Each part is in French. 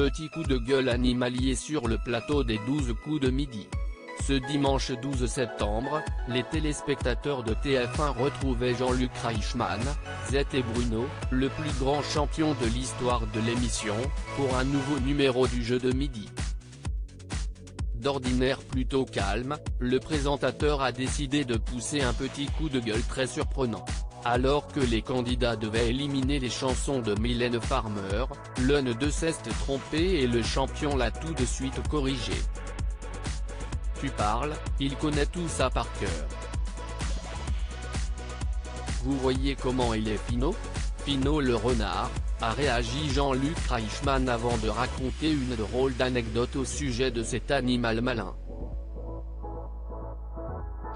petit coup de gueule animalier sur le plateau des 12 coups de midi. Ce dimanche 12 septembre, les téléspectateurs de TF1 retrouvaient Jean-Luc Reichmann, Zet et Bruno, le plus grand champion de l'histoire de l'émission, pour un nouveau numéro du jeu de midi. D'ordinaire plutôt calme, le présentateur a décidé de pousser un petit coup de gueule très surprenant. Alors que les candidats devaient éliminer les chansons de Mylène Farmer, l'un d'eux s'est trompé et le champion l'a tout de suite corrigé. Tu parles, il connaît tout ça par cœur. Vous voyez comment il est Pinot ? Pinot le renard, a réagi Jean-Luc Reichmann avant de raconter une drôle d'anecdote au sujet de cet animal malin.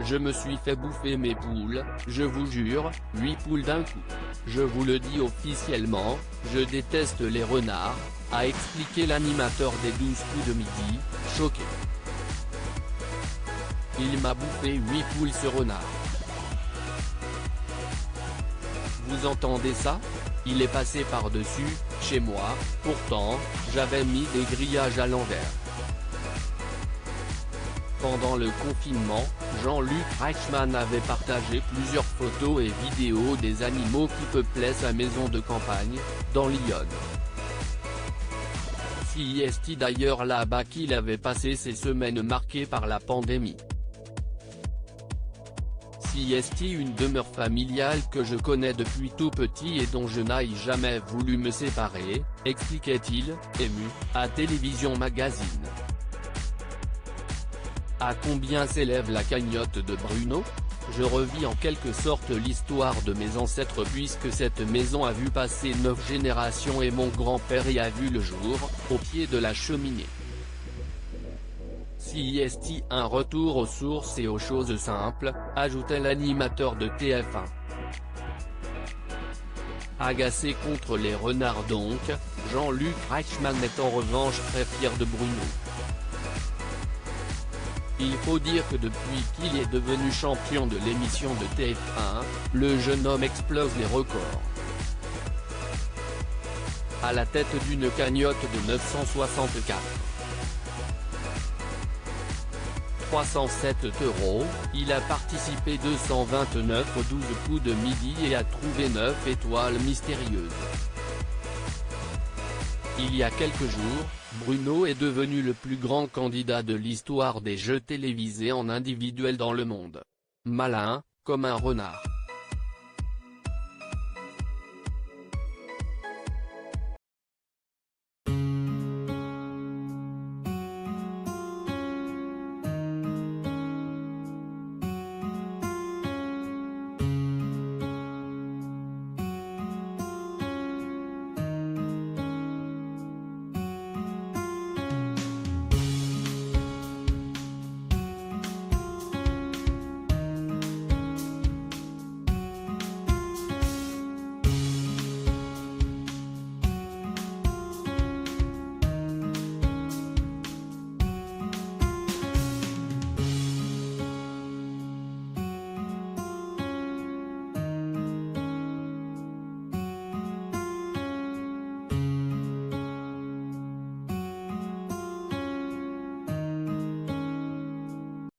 Je me suis fait bouffer mes poules, je vous jure, 8 poules d'un coup. Je vous le dis officiellement, je déteste les renards, a expliqué l'animateur des 12 coups de midi, choqué. Il m'a bouffé 8 poules ce renard. Vous entendez ça ? Il est passé par-dessus, chez moi, pourtant, j'avais mis des grillages à l'envers. Pendant le confinement, Jean-Luc Reichmann avait partagé plusieurs photos et vidéos des animaux qui peuplaient sa maison de campagne, dans l'Yonne. C'est d'ailleurs là-bas qu'il avait passé ces semaines marquées par la pandémie. C'est une demeure familiale que je connais depuis tout petit et dont je n'ai jamais voulu me séparer, expliquait-il, ému, à Télévision Magazine. À combien s'élève la cagnotte de Bruno ? Je revis en quelque sorte l'histoire de mes ancêtres puisque cette maison a vu passer 9 générations et mon grand-père y a vu le jour, au pied de la cheminée. C'est un retour aux sources et aux choses simples, ajoutait l'animateur de TF1. Agacé contre les renards donc, Jean-Luc Reichmann est en revanche très fier de Bruno. Il faut dire que depuis qu'il est devenu champion de l'émission de TF1, le jeune homme explose les records. À la tête d'une cagnotte de 964,307 €, il a participé 229 aux 12 coups de midi et a trouvé 9 étoiles mystérieuses. Il y a quelques jours, Bruno est devenu le plus grand candidat de l'histoire des jeux télévisés en individuel dans le monde. Malin, comme un renard.